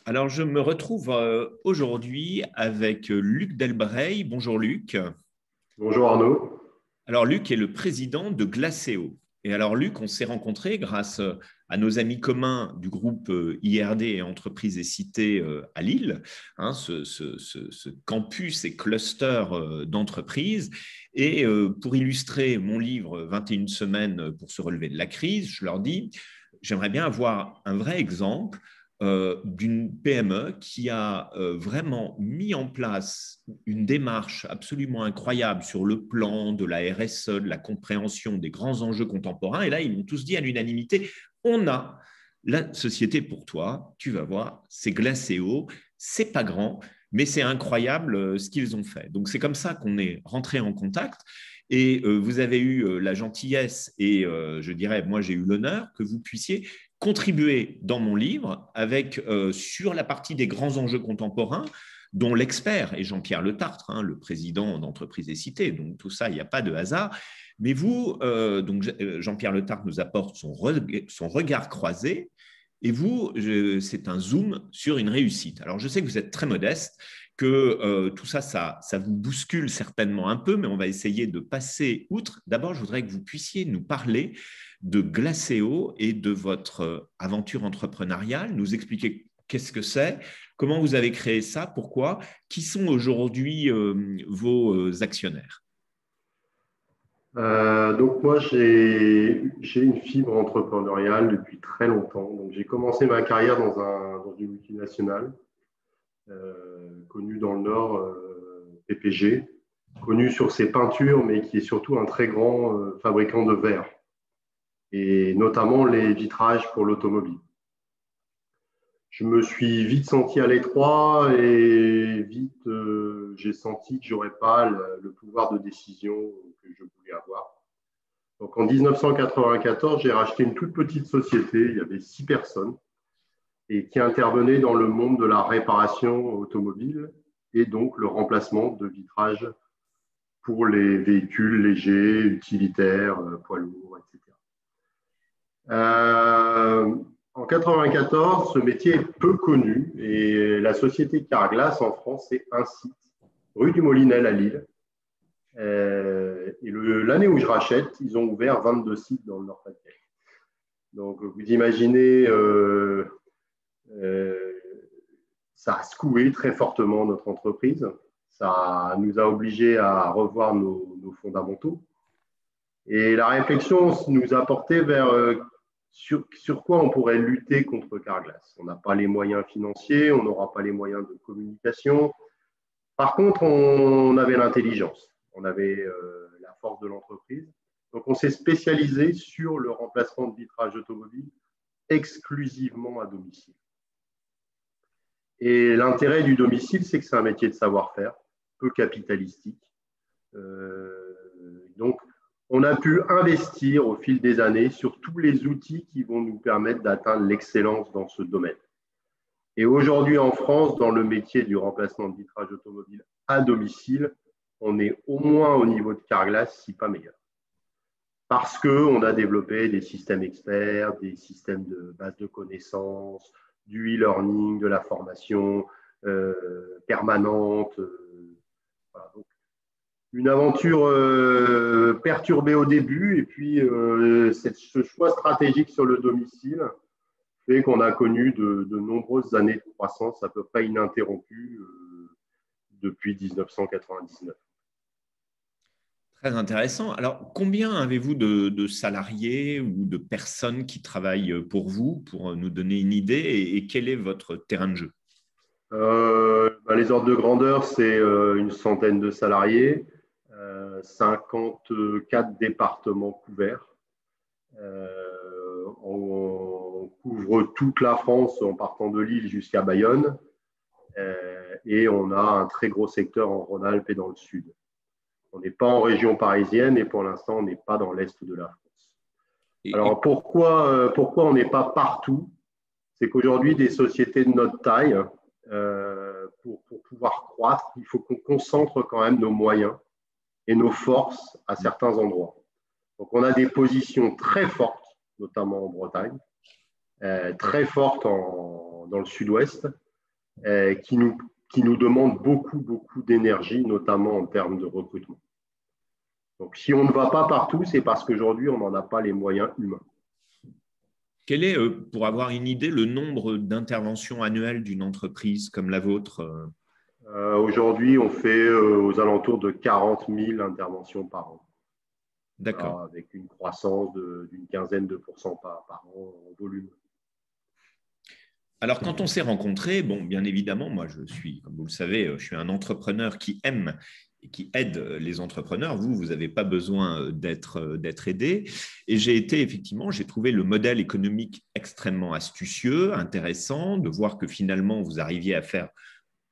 Alors, je me retrouve aujourd'hui avec Luc Delbray. Bonjour Luc. Bonjour Arnaud. Alors, Luc est le président de Glacéo. Et alors, Luc, on s'est rencontrés grâce à nos amis communs du groupe IRD et Entreprises et Cités à Lille, hein, ce campus et cluster d'entreprises. Et pour illustrer mon livre 21 semaines pour se relever de la crise, je leur dis, j'aimerais bien avoir un vrai exemple d'une PME qui a vraiment mis en place une démarche absolument incroyable sur le plan de la RSE, de la compréhension des grands enjeux contemporains. Et là, ils m'ont tous dit à l'unanimité, on a la société pour toi, tu vas voir, c'est Glacéo, c'est pas grand, mais c'est incroyable ce qu'ils ont fait. Donc, c'est comme ça qu'on est rentré en contact. Et vous avez eu la gentillesse et je dirais, moi j'ai eu l'honneur que vous puissiez contribuer dans mon livre avec sur la partie des grands enjeux contemporains dont l'expert est Jean-Pierre Le Tartre, hein, le président d'Entreprises et Cités. Donc tout ça, il n'y a pas de hasard. Mais vous, donc Jean-Pierre Le Tartre nous apporte son regard croisé et vous, c'est un zoom sur une réussite. Alors je sais que vous êtes très modeste, que tout ça, ça vous bouscule certainement un peu, mais on va essayer de passer outre. D'abord, je voudrais que vous puissiez nous parler de Glacéo et de votre aventure entrepreneuriale, nous expliquer qu'est-ce que c'est, comment vous avez créé ça, pourquoi, qui sont aujourd'hui vos actionnaires. Donc moi j'ai une fibre entrepreneuriale depuis très longtemps. Donc j'ai commencé ma carrière dans une multinationale connue dans le Nord, PPG, connue sur ses peintures, mais qui est surtout un très grand fabricant de verre et notamment les vitrages pour l'automobile. Je me suis vite senti à l'étroit et vite j'ai senti que j'aurais pas le pouvoir de décision que je voulais avoir. Donc en 1994, j'ai racheté une toute petite société, il y avait 6 personnes, et qui intervenait dans le monde de la réparation automobile et donc le remplacement de vitrages pour les véhicules légers, utilitaires, poids lourds, etc. En 1994, ce métier est peu connu et la société Carglass en France, c'est un site, rue du Molinel à Lille. Et l'année où je rachète, ils ont ouvert 22 sites dans le Nord-Pas-de-Calais. Donc, vous imaginez, ça a secoué très fortement notre entreprise. Ça nous a obligés à revoir nos fondamentaux. Et la réflexion nous a porté vers sur quoi on pourrait lutter contre Carglass. On n'a pas les moyens financiers, on n'aura pas les moyens de communication. Par contre, on avait l'intelligence, on avait la force de l'entreprise. Donc, on s'est spécialisé sur le remplacement de vitrage automobile exclusivement à domicile. Et l'intérêt du domicile, c'est que c'est un métier de savoir-faire, peu capitalistique. Donc, on a pu investir au fil des années sur tous les outils qui vont nous permettre d'atteindre l'excellence dans ce domaine. Et aujourd'hui, en France, dans le métier du remplacement de vitrage automobile à domicile, on est au moins au niveau de Carglass, si pas meilleur. Parce qu'on a développé des systèmes experts, des systèmes de base de connaissances, du e-learning, de la formation permanente. Voilà. Donc, une aventure perturbée au début et puis ce choix stratégique sur le domicile fait qu'on a connu de nombreuses années de croissance à peu près ininterrompue depuis 1999. Très intéressant. Alors, combien avez-vous de salariés ou de personnes qui travaillent pour vous, pour nous donner une idée, et quel est votre terrain de jeu? Les ordres de grandeur, c'est une centaine de salariés, 54 départements couverts. On couvre toute la France en partant de Lille jusqu'à Bayonne et on a un très gros secteur en Rhône-Alpes et dans le sud. On n'est pas en région parisienne et pour l'instant, on n'est pas dans l'est de la France. Alors, pourquoi on n'est pas partout? C'est qu'aujourd'hui, des sociétés de notre taille, pour pouvoir croître, il faut qu'on concentre quand même nos moyens et nos forces à certains endroits. Donc, on a des positions très fortes, notamment en Bretagne, très fortes dans le sud-ouest, qui nous demandent beaucoup, beaucoup d'énergie, notamment en termes de recrutement. Donc, si on ne va pas partout, c'est parce qu'aujourd'hui, on n'en a pas les moyens humains. Quel est, pour avoir une idée, le nombre d'interventions annuelles d'une entreprise comme la vôtre? Aujourd'hui, on fait aux alentours de 40 000 interventions par an. D'accord. Avec une croissance d'une quinzaine de pourcents par an en volume. Alors, quand on s'est rencontrés, bon, bien évidemment, moi, je suis, comme vous le savez, je suis un entrepreneur qui aime et qui aide les entrepreneurs. Vous n'avez pas besoin d'être aidé. Et j'ai trouvé le modèle économique extrêmement astucieux, intéressant, de voir que finalement, vous arriviez à faire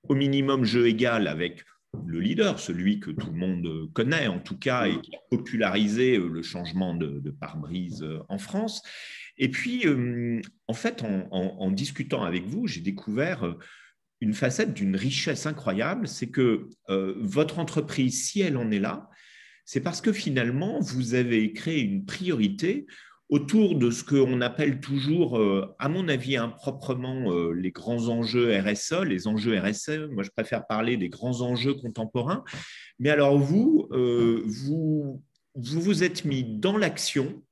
au minimum jeu égal avec le leader, celui que tout le monde connaît en tout cas et qui a popularisé le changement de pare-brise en France. Et puis, en fait, en discutant avec vous, j'ai découvert une facette d'une richesse incroyable, c'est que votre entreprise, si elle en est là, c'est parce que finalement, vous avez créé une priorité autour de ce qu'on appelle toujours, à mon avis, improprement, les grands enjeux RSE, les enjeux RSE. Moi, je préfère parler des grands enjeux contemporains. Mais alors, vous vous êtes mis dans l'action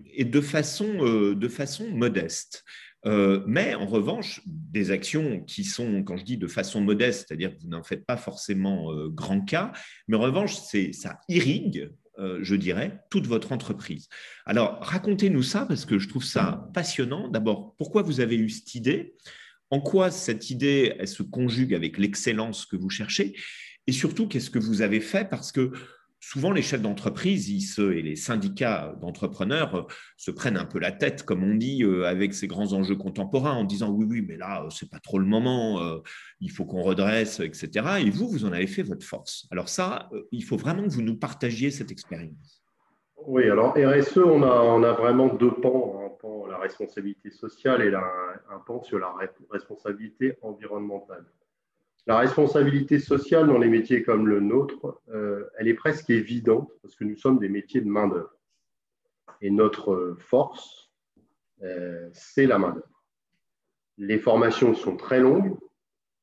et de façon modeste. Mais en revanche, des actions qui sont, quand je dis de façon modeste, c'est-à-dire que vous n'en faites pas forcément grand cas, mais en revanche, ça irrigue, je dirais, toute votre entreprise. Alors, racontez-nous ça parce que je trouve ça passionnant. D'abord, pourquoi vous avez eu cette idée? En quoi cette idée, elle se conjugue avec l'excellence que vous cherchez? Et surtout, qu'est-ce que vous avez fait? Parce que souvent, les chefs d'entreprise et les syndicats d'entrepreneurs se prennent un peu la tête, comme on dit, avec ces grands enjeux contemporains, en disant oui, oui, mais là, c'est pas trop le moment, il faut qu'on redresse, etc. Et vous en avez fait votre force. Alors ça, il faut vraiment que vous nous partagiez cette expérience. Oui, alors RSE, on a vraiment deux pans, un pan la responsabilité sociale et un pan sur la responsabilité environnementale. La responsabilité sociale dans les métiers comme le nôtre, elle est presque évidente parce que nous sommes des métiers de main-d'œuvre. Et notre force, c'est la main-d'œuvre. Les formations sont très longues,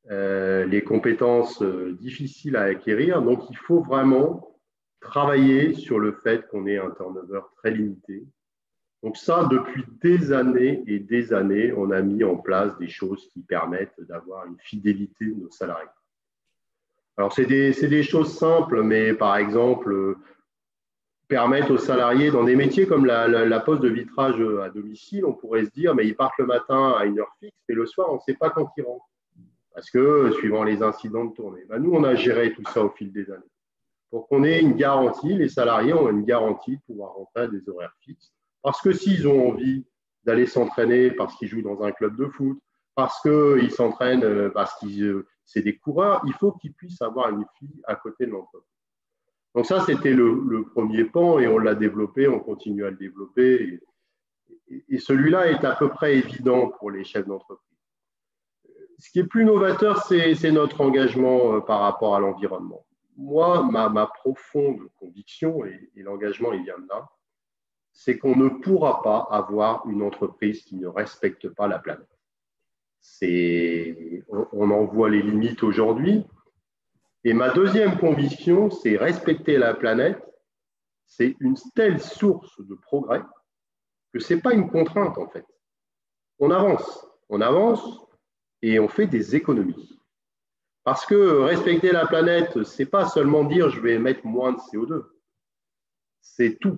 les compétences difficiles à acquérir, donc il faut vraiment travailler sur le fait qu'on ait un turnover très limité. Donc ça, depuis des années et des années, on a mis en place des choses qui permettent d'avoir une fidélité de nos salariés. Alors, c'est des choses simples, mais par exemple, permettre aux salariés, dans des métiers comme la pose de vitrage à domicile, on pourrait se dire, mais ils partent le matin à une heure fixe, mais le soir, on ne sait pas quand ils rentrent. Parce que, suivant les incidents de tournée, ben, nous, on a géré tout ça au fil des années. Pour qu'on ait une garantie, les salariés ont une garantie de pouvoir rentrer à des horaires fixes. Parce que s'ils ont envie d'aller s'entraîner parce qu'ils jouent dans un club de foot, parce qu'ils s'entraînent parce qu'ils c'est des coureurs, il faut qu'ils puissent avoir une fille à côté de l'entreprise. Donc ça, c'était le premier pan et on l'a développé, on continue à le développer. Et celui-là est à peu près évident pour les chefs d'entreprise. Ce qui est plus novateur, c'est notre engagement par rapport à l'environnement. Moi, ma profonde conviction, et l'engagement, il vient de là, c'est qu'on ne pourra pas avoir une entreprise qui ne respecte pas la planète. On en voit les limites aujourd'hui. Et ma deuxième conviction, c'est respecter la planète, c'est une telle source de progrès que ce n'est pas une contrainte en fait. On avance et on fait des économies. Parce que respecter la planète, ce n'est pas seulement dire je vais émettre moins de CO2, c'est tout.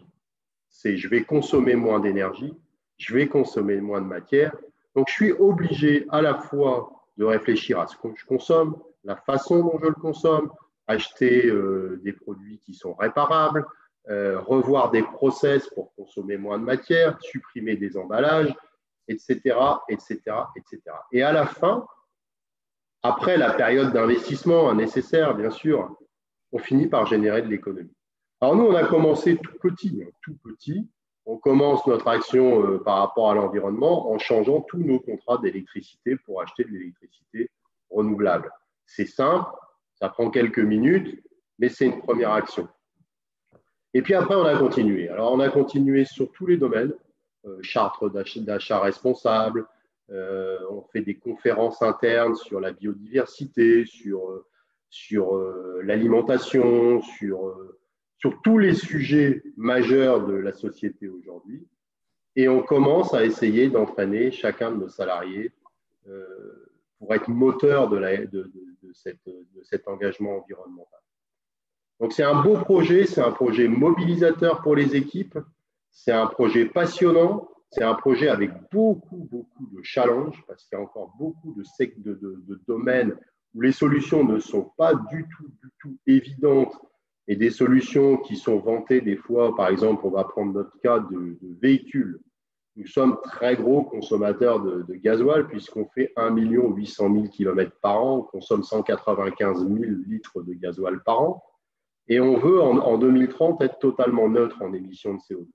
C'est je vais consommer moins d'énergie, je vais consommer moins de matière. Donc je suis obligé à la fois de réfléchir à ce que je consomme, la façon dont je le consomme, acheter des produits qui sont réparables, revoir des process pour consommer moins de matière, supprimer des emballages, etc., etc., etc. Et à la fin, après la période d'investissement nécessaire, bien sûr, on finit par générer de l'économie. Alors nous, on a commencé tout petit. On commence notre action par rapport à l'environnement en changeant tous nos contrats d'électricité pour acheter de l'électricité renouvelable. C'est simple, ça prend quelques minutes, mais c'est une première action. Et puis après, on a continué. Alors, on a continué sur tous les domaines, charte d'achat responsable, On fait des conférences internes sur la biodiversité, sur l'alimentation, sur tous les sujets majeurs de la société aujourd'hui. Et on commence à essayer d'entraîner chacun de nos salariés pour être moteur de cet engagement environnemental. Donc c'est un beau projet, c'est un projet mobilisateur pour les équipes, c'est un projet passionnant, c'est un projet avec beaucoup de challenges parce qu'il y a encore beaucoup de domaines où les solutions ne sont pas du tout évidentes et des solutions qui sont vantées des fois. Par exemple, on va prendre notre cas de véhicules. Nous sommes très gros consommateurs de gasoil puisqu'on fait 1 800 000 km par an, on consomme 195 000 litres de gasoil par an et on veut en 2030 être totalement neutre en émissions de CO2.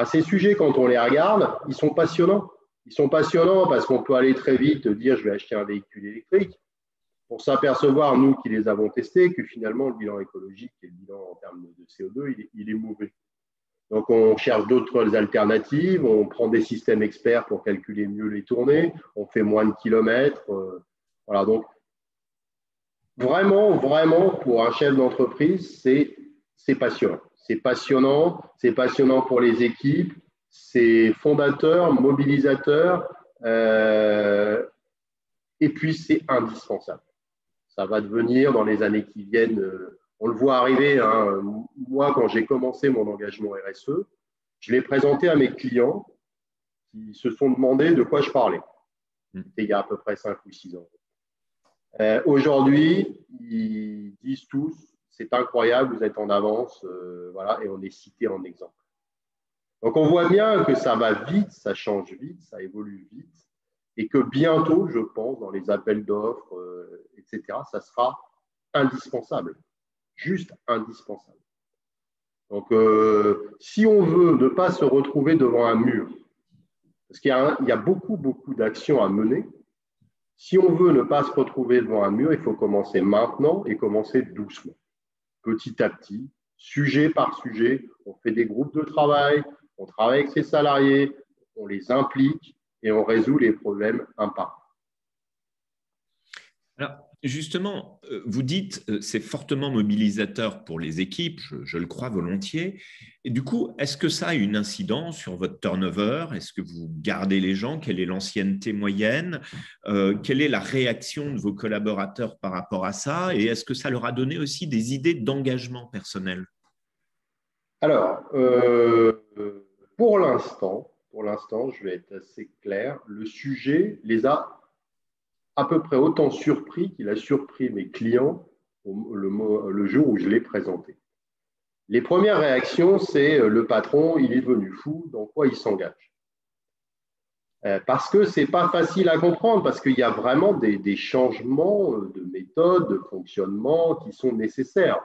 Ces sujets, quand on les regarde, ils sont passionnants. Ils sont passionnants parce qu'on peut aller très vite dire je vais acheter un véhicule électrique pour s'apercevoir, nous qui les avons testés, que finalement le bilan écologique et le bilan en termes de CO2, il est mauvais. Donc, on cherche d'autres alternatives, on prend des systèmes experts pour calculer mieux les tournées, on fait moins de kilomètres. Voilà, donc vraiment, pour un chef d'entreprise, c'est passionnant. C'est passionnant pour les équipes, c'est fondateur, mobilisateur, et puis c'est indispensable. Ça va devenir dans les années qui viennent, on le voit arriver. Hein. Moi, quand j'ai commencé mon engagement RSE, je l'ai présenté à mes clients qui se sont demandé de quoi je parlais. C'était il y a à peu près 5 ou 6 ans. Aujourd'hui, ils disent tous, c'est incroyable, vous êtes en avance, voilà, et on est cité en exemple. Donc, on voit bien que ça va vite, ça change vite, ça évolue vite, et que bientôt, je pense, dans les appels d'offres, etc., ça sera indispensable, juste indispensable. Donc, si on veut ne pas se retrouver devant un mur, parce qu'il y a beaucoup d'actions à mener, si on veut ne pas se retrouver devant un mur, il faut commencer maintenant et commencer doucement, petit à petit, sujet par sujet. On fait des groupes de travail, on travaille avec ses salariés, on les implique et on résout les problèmes un par un. Alors, justement, vous dites c'est fortement mobilisateur pour les équipes, je le crois volontiers. Et du coup, est-ce que ça a une incidence sur votre turnover? Est-ce que vous gardez les gens? Quelle est l'ancienneté moyenne? Quelle est la réaction de vos collaborateurs par rapport à ça? Et est-ce que ça leur a donné aussi des idées d'engagement personnel? Alors, pour l'instant, je vais être assez clair, le sujet les a à peu près autant surpris qu'il a surpris mes clients le jour où je l'ai présenté. Les premières réactions, c'est le patron, il est devenu fou, dans quoi il s'engage? Parce que ce n'est pas facile à comprendre, parce qu'il y a vraiment des changements de méthode, de fonctionnement qui sont nécessaires.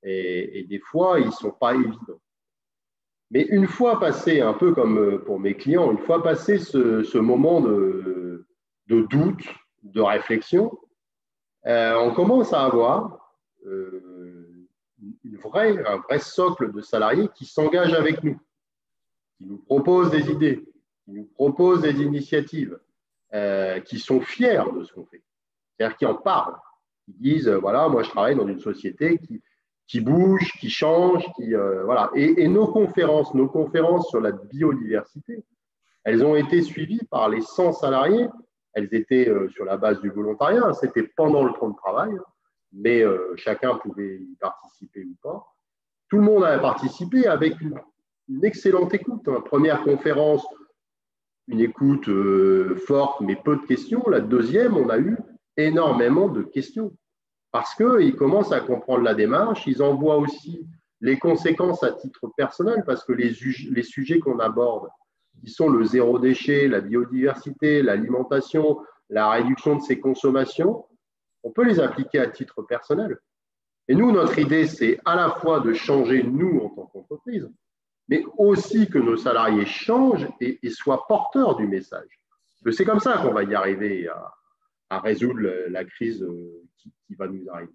Et des fois, ils ne sont pas évidents. Mais une fois passé, un peu comme pour mes clients, une fois passé ce moment de doute, de réflexion, on commence à avoir un vrai socle de salariés qui s'engagent avec nous, qui nous proposent des idées, qui nous proposent des initiatives, qui sont fiers de ce qu'on fait, c'est-à-dire qui en parlent, qui disent voilà, moi je travaille dans une société qui bouge, qui change, voilà. Et nos conférences sur la biodiversité, elles ont été suivies par les 100 salariés. Elles étaient sur la base du volontariat, c'était pendant le temps de travail, mais chacun pouvait y participer ou pas. Tout le monde a participé avec une excellente écoute. Première conférence, une écoute forte, mais peu de questions. La deuxième, on a eu énormément de questions parce qu'ils commencent à comprendre la démarche. Ils en voient aussi les conséquences à titre personnel parce que les sujets qu'on aborde, qui sont le zéro déchet, la biodiversité, l'alimentation, la réduction de ses consommations, on peut les appliquer à titre personnel. Et nous, notre idée, c'est à la fois de changer nous en tant qu'entreprise, mais aussi que nos salariés changent et soient porteurs du message. C'est comme ça qu'on va y arriver à résoudre la crise qui va nous arriver.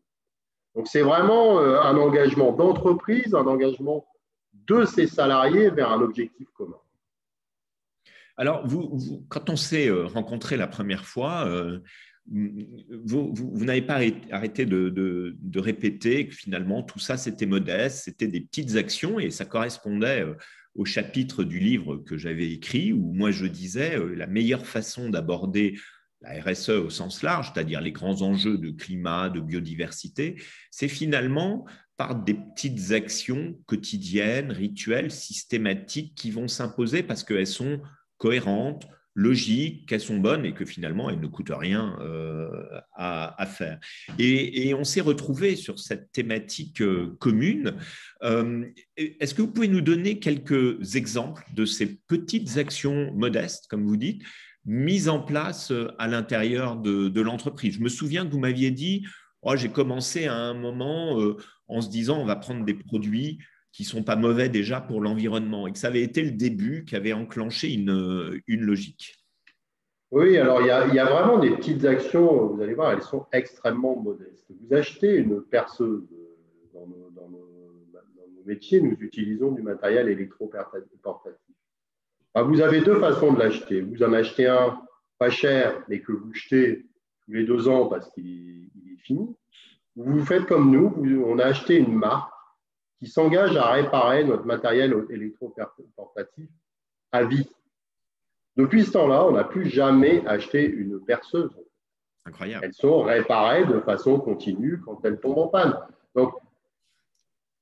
Donc, c'est vraiment un engagement d'entreprise, un engagement de ses salariés vers un objectif commun. Alors, quand on s'est rencontrés la première fois, vous n'avez pas arrêté de répéter que finalement tout ça c'était modeste, c'était des petites actions et ça correspondait au chapitre du livre que j'avais écrit où moi je disais la meilleure façon d'aborder la RSE au sens large, c'est-à-dire les grands enjeux de climat, de biodiversité, c'est finalement par des petites actions quotidiennes, rituelles, systématiques qui vont s'imposer parce qu'elles sont cohérentes, logiques, qu'elles sont bonnes et que finalement elles ne coûtent rien à faire. Et on s'est retrouvé sur cette thématique commune. Est-ce que vous pouvez nous donner quelques exemples de ces petites actions modestes, comme vous dites, mises en place à l'intérieur de l'entreprise? Je me souviens que vous m'aviez dit, oh, j'ai commencé à un moment en se disant on va prendre des produits qui ne sont pas mauvais déjà pour l'environnement et que ça avait été le début qui avait enclenché une logique. Oui, alors il y a vraiment des petites actions, vous allez voir, elles sont extrêmement modestes. Vous achetez une perceuse dans nos métiers, nous utilisons du matériel électroportatif. Vous avez deux façons de l'acheter. Vous en achetez un pas cher, mais que vous jetez tous les 2 ans parce qu'il est fini. Vous faites comme nous, on a acheté une marque qui s'engage à réparer notre matériel électroportatif à vie. Depuis ce temps-là, on n'a plus jamais acheté une perceuse. Incroyable. Elles sont réparées de façon continue quand elles tombent en panne. Donc,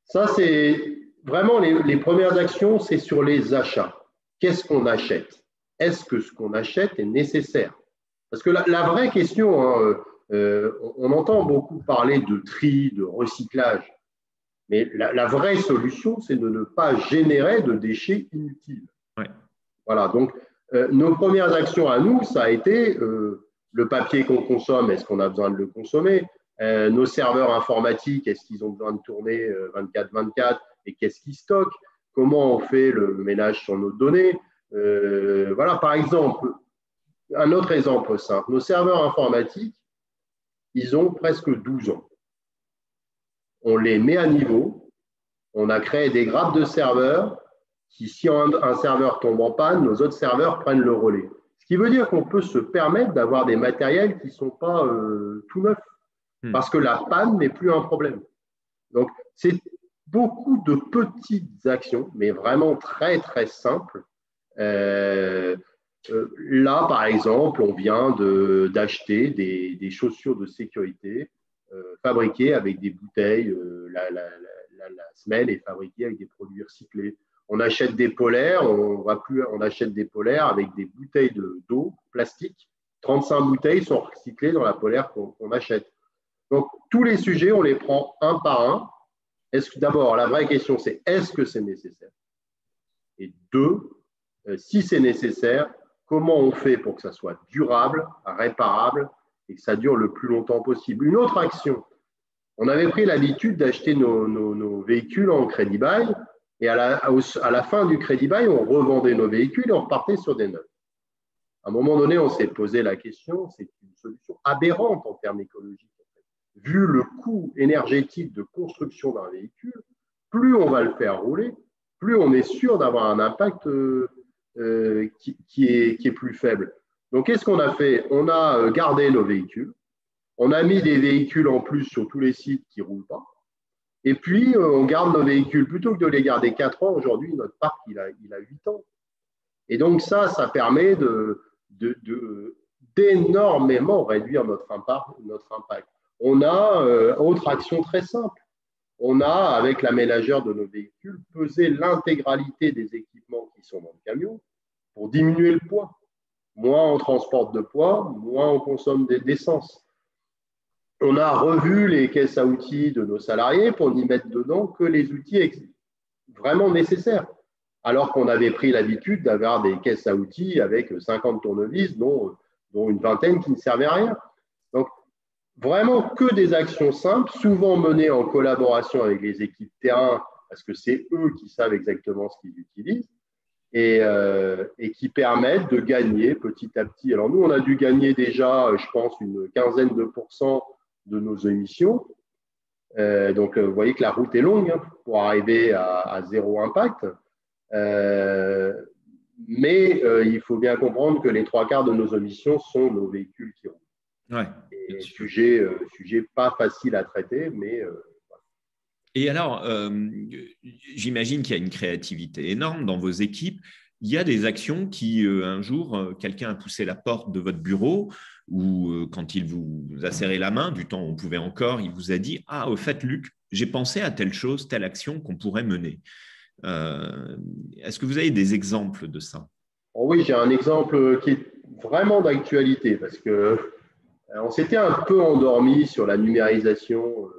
ça, c'est vraiment les premières actions, c'est sur les achats. Qu'est-ce qu'on achète? Est-ce que ce qu'on achète est nécessaire? Parce que la vraie question, hein, on entend beaucoup parler de tri, de recyclage, mais la vraie solution, c'est de ne pas générer de déchets inutiles. Ouais. Voilà, donc nos premières actions à nous, ça a été le papier qu'on consomme, est-ce qu'on a besoin de le consommer? Nos serveurs informatiques, est-ce qu'ils ont besoin de tourner 24/24 et qu'est-ce qu'ils stockent? Comment on fait le ménage sur nos données? Voilà, par exemple, un autre exemple simple, nos serveurs informatiques, ils ont presque 12 ans. On les met à niveau, on a créé des grappes de serveurs qui, si un serveur tombe en panne, nos autres serveurs prennent le relais. Ce qui veut dire qu'on peut se permettre d'avoir des matériels qui ne sont pas tout neufs, parce que la panne n'est plus un problème. Donc, c'est beaucoup de petites actions, mais vraiment très, très simples. Là, par exemple, on vient d'acheter des chaussures de sécurité fabriquées avec des bouteilles. La semelle est fabriquée avec des produits recyclés. On achète des polaires, on achète des polaires avec des bouteilles d'eau plastique. 35 bouteilles sont recyclées dans la polaire qu'on achète. Donc, tous les sujets, on les prend un par un. D'abord, la vraie question, c'est est-ce que c'est nécessaire? Et deux, si c'est nécessaire, comment on fait pour que ça soit durable, réparable et que ça dure le plus longtemps possible? Une autre action, on avait pris l'habitude d'acheter nos véhicules en crédit bail et à la fin du crédit bail, on revendait nos véhicules et on repartait sur des neufs. À un moment donné, on s'est posé la question, c'est une solution aberrante en termes écologiques. Vu le coût énergétique de construction d'un véhicule, plus on va le faire rouler, plus on est sûr d'avoir un impact qui est plus faible. Donc, qu'est-ce qu'on a fait? On a gardé nos véhicules, on a mis des véhicules en plus sur tous les sites qui ne roulent pas, et puis on garde nos véhicules. Plutôt que de les garder 4 ans, aujourd'hui, notre parc, il a 8 ans. Et donc, ça permet d'énormément réduire notre impact. On a, autre action très simple, on a, avec l'aménageur de nos véhicules, pesé l'intégralité des équipements qui sont dans le camion pour diminuer le poids. Moins on transporte de poids, moins on consomme d'essence. On a revu les caisses à outils de nos salariés pour n'y mettre dedans que les outils vraiment nécessaires. Alors qu'on avait pris l'habitude d'avoir des caisses à outils avec 50 tournevis, dont une vingtaine qui ne servaient à rien. Donc, vraiment que des actions simples, souvent menées en collaboration avec les équipes terrain, parce que c'est eux qui savent exactement ce qu'ils utilisent, et qui permettent de gagner petit à petit. Alors nous, on a dû gagner déjà, je pense, une quinzaine de % de nos émissions. Donc, vous voyez que la route est longue hein, pour arriver à zéro impact. Mais il faut bien comprendre que les 3/4 de nos émissions sont nos véhicules qui roulent. Ouais, Et sujet pas facile à traiter, mais… Et alors, j'imagine qu'il y a une créativité énorme dans vos équipes. Il y a des actions qui, un jour, quelqu'un a poussé la porte de votre bureau ou quand il vous a serré la main, du temps où on pouvait encore, il vous a dit: Ah, au fait, Luc, j'ai pensé à telle chose, telle action qu'on pourrait mener. Est-ce que vous avez des exemples de ça? Oh oui, j'ai un exemple qui est vraiment d'actualité parce que on s'était un peu endormi sur la numérisation,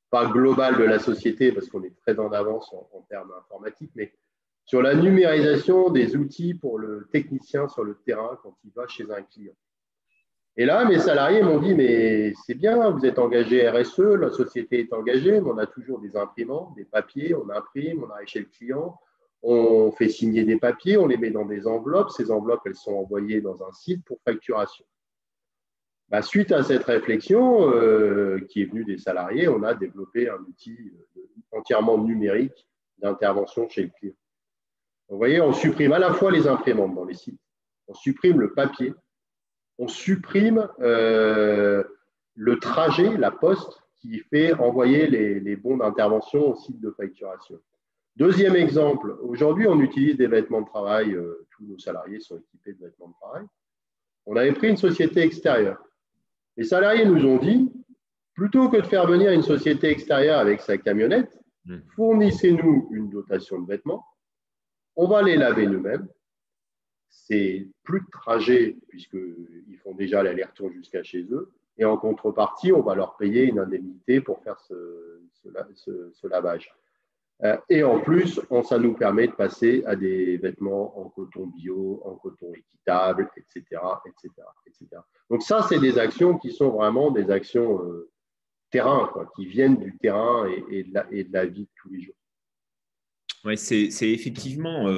pas globale de la société parce qu'on est très en avance en termes informatiques, mais sur la numérisation des outils pour le technicien sur le terrain quand il va chez un client. Et là, mes salariés m'ont dit, mais c'est bien, vous êtes engagé RSE, la société est engagée, mais on a toujours des imprimantes, des papiers, on imprime, on arrive chez le client, on fait signer des papiers, on les met dans des enveloppes, ces enveloppes, elles sont envoyées dans un site pour facturation. Bah, suite à cette réflexion qui est venue des salariés, on a développé un outil entièrement numérique d'intervention chez le client. Vous voyez, on supprime à la fois les imprimantes dans les sites, on supprime le papier, on supprime le trajet, la poste qui fait envoyer les bons d'intervention au site de facturation. Deuxième exemple, aujourd'hui, on utilise des vêtements de travail, tous nos salariés sont équipés de vêtements de travail. On avait pris une société extérieure. Les salariés nous ont dit, plutôt que de faire venir une société extérieure avec sa camionnette, fournissez-nous une dotation de vêtements, on va les laver nous-mêmes. C'est plus de trajet puisqu'ils font déjà l'aller-retour jusqu'à chez eux. Et en contrepartie, on va leur payer une indemnité pour faire ce lavage. Et en plus, ça nous permet de passer à des vêtements en coton bio, en coton équitable, etc., etc., etc. Donc ça, c'est des actions qui sont vraiment des actions terrain, quoi, qui viennent du terrain et de la vie de tous les jours. Ouais, c'est effectivement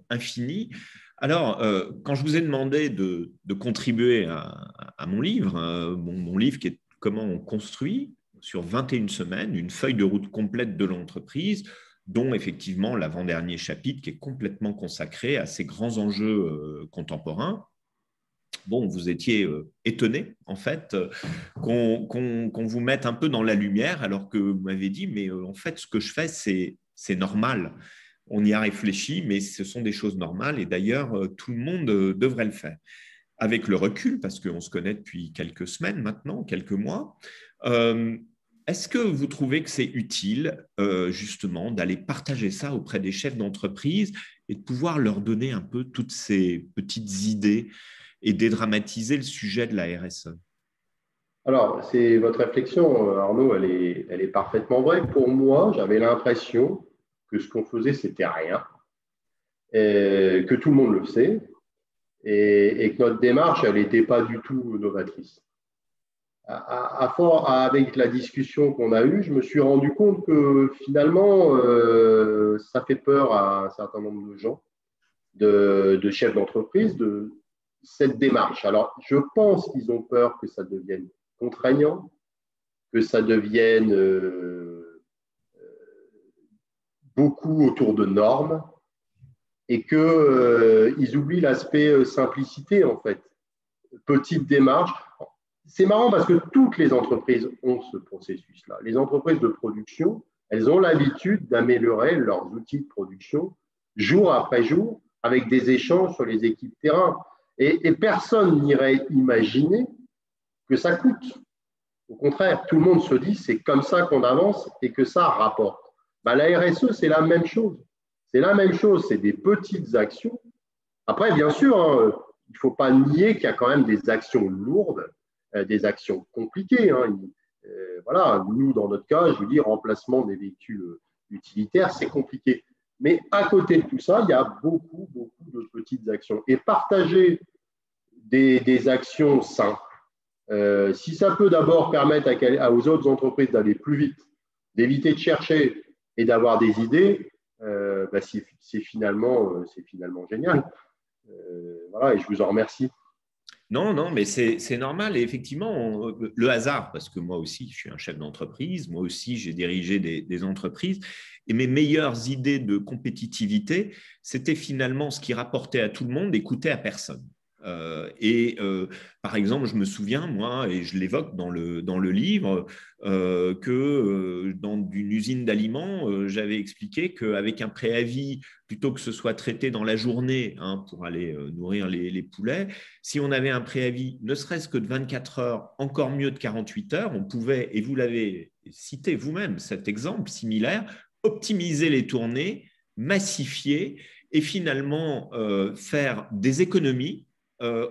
infini. Alors, quand je vous ai demandé de contribuer à mon livre, mon livre qui est Comment on construit sur 21 semaines une feuille de route complète de l'entreprise, dont effectivement l'avant-dernier chapitre qui est complètement consacré à ces grands enjeux contemporains. Bon, vous étiez étonné, en fait, qu'on vous mette un peu dans la lumière, alors que vous m'avez dit, mais en fait, ce que je fais, c'est normal. On y a réfléchi, mais ce sont des choses normales, et d'ailleurs, tout le monde devrait le faire. Avec le recul, parce qu'on se connaît depuis quelques semaines maintenant, quelques mois, est-ce que vous trouvez que c'est utile, justement, d'aller partager ça auprès des chefs d'entreprise et de pouvoir leur donner un peu toutes ces petites idées et dédramatiser le sujet de la RSE? Alors, c'est votre réflexion, Arnaud, elle est parfaitement vraie. Pour moi, j'avais l'impression que ce qu'on faisait, c'était rien, et que tout le monde le sait, et que notre démarche, elle n'était pas du tout novatrice. Avec la discussion qu'on a eue, je me suis rendu compte que finalement, ça fait peur à un certain nombre de gens, de chefs d'entreprise, de cette démarche. Alors, je pense qu'ils ont peur que ça devienne contraignant, que ça devienne beaucoup autour de normes et qu'ils oublient l'aspect simplicité, en fait. Petite démarche. C'est marrant parce que toutes les entreprises ont ce processus-là. Les entreprises de production, elles ont l'habitude d'améliorer leurs outils de production jour après jour avec des échanges sur les équipes terrain. Et personne n'irait imaginer que ça coûte. Au contraire, tout le monde se dit c'est comme ça qu'on avance et que ça rapporte. Ben, la RSE, c'est la même chose. C'est la même chose, c'est des petites actions. Après, bien sûr, hein, il ne faut pas nier qu'il y a quand même des actions lourdes, des actions compliquées. Hein. Voilà, nous, dans notre cas, je vous dis, remplacement des véhicules utilitaires, c'est compliqué. Mais à côté de tout ça, il y a beaucoup, beaucoup de petites actions. Et partager des actions simples, si ça peut d'abord permettre aux autres entreprises d'aller plus vite, d'éviter de chercher et d'avoir des idées, bah c'est finalement génial. Voilà, et je vous en remercie. Non, non, mais c'est normal. Et effectivement, le hasard, parce que moi aussi, je suis un chef d'entreprise, moi aussi, j'ai dirigé des entreprises. Et mes meilleures idées de compétitivité, c'était finalement ce qui rapportait à tout le monde et coûtait à personne. Par exemple, je me souviens, moi, et je l'évoque dans le livre, que dans une usine d'aliments, j'avais expliqué qu'avec un préavis, plutôt que ce soit traité dans la journée hein, pour aller nourrir les poulets, si on avait un préavis, ne serait-ce que de 24 heures, encore mieux de 48 heures, on pouvait, et vous l'avez cité vous-même, cet exemple similaire, optimiser les tournées, massifier et finalement faire des économies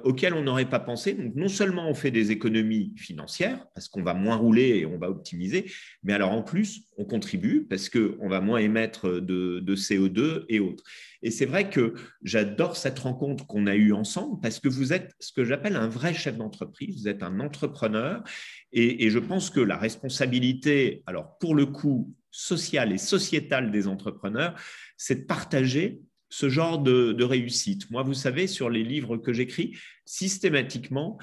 auxquelles on n'aurait pas pensé. Donc, non seulement on fait des économies financières, parce qu'on va moins rouler et on va optimiser, mais alors en plus, on contribue parce qu'on va moins émettre de CO2 et autres. Et c'est vrai que j'adore cette rencontre qu'on a eue ensemble parce que vous êtes ce que j'appelle un vrai chef d'entreprise, vous êtes un entrepreneur et je pense que la responsabilité, alors pour le coup, sociale et sociétale des entrepreneurs, c'est de partager ce genre de réussite. Moi, vous savez, sur les livres que j'écris, systématiquement,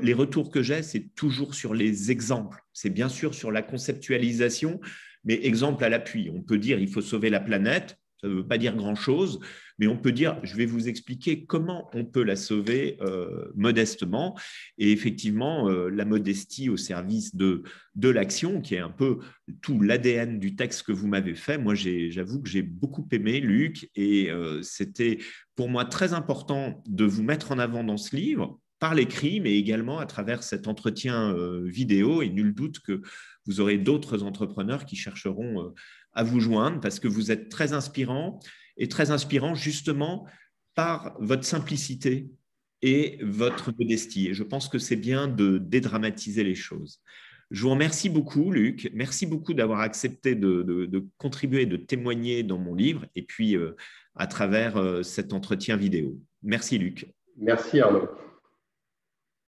les retours que j'ai, c'est toujours sur les exemples. C'est bien sûr sur la conceptualisation, mais exemple à l'appui. On peut dire il faut sauver la planète, ça ne veut pas dire grand-chose, mais on peut dire, je vais vous expliquer comment on peut la sauver modestement. Et effectivement, la modestie au service de l'action, qui est un peu tout l'ADN du texte que vous m'avez fait. Moi, j'avoue que j'ai beaucoup aimé, Luc, et c'était pour moi très important de vous mettre en avant dans ce livre, par l'écrit, mais également à travers cet entretien vidéo. Et nul doute que vous aurez d'autres entrepreneurs qui chercheront à vous joindre parce que vous êtes très inspirant et très inspirant justement par votre simplicité et votre modestie. Et je pense que c'est bien de dédramatiser les choses. Je vous remercie beaucoup, Luc. Merci beaucoup d'avoir accepté de contribuer, de témoigner dans mon livre et puis à travers cet entretien vidéo. Merci, Luc. Merci Arnaud.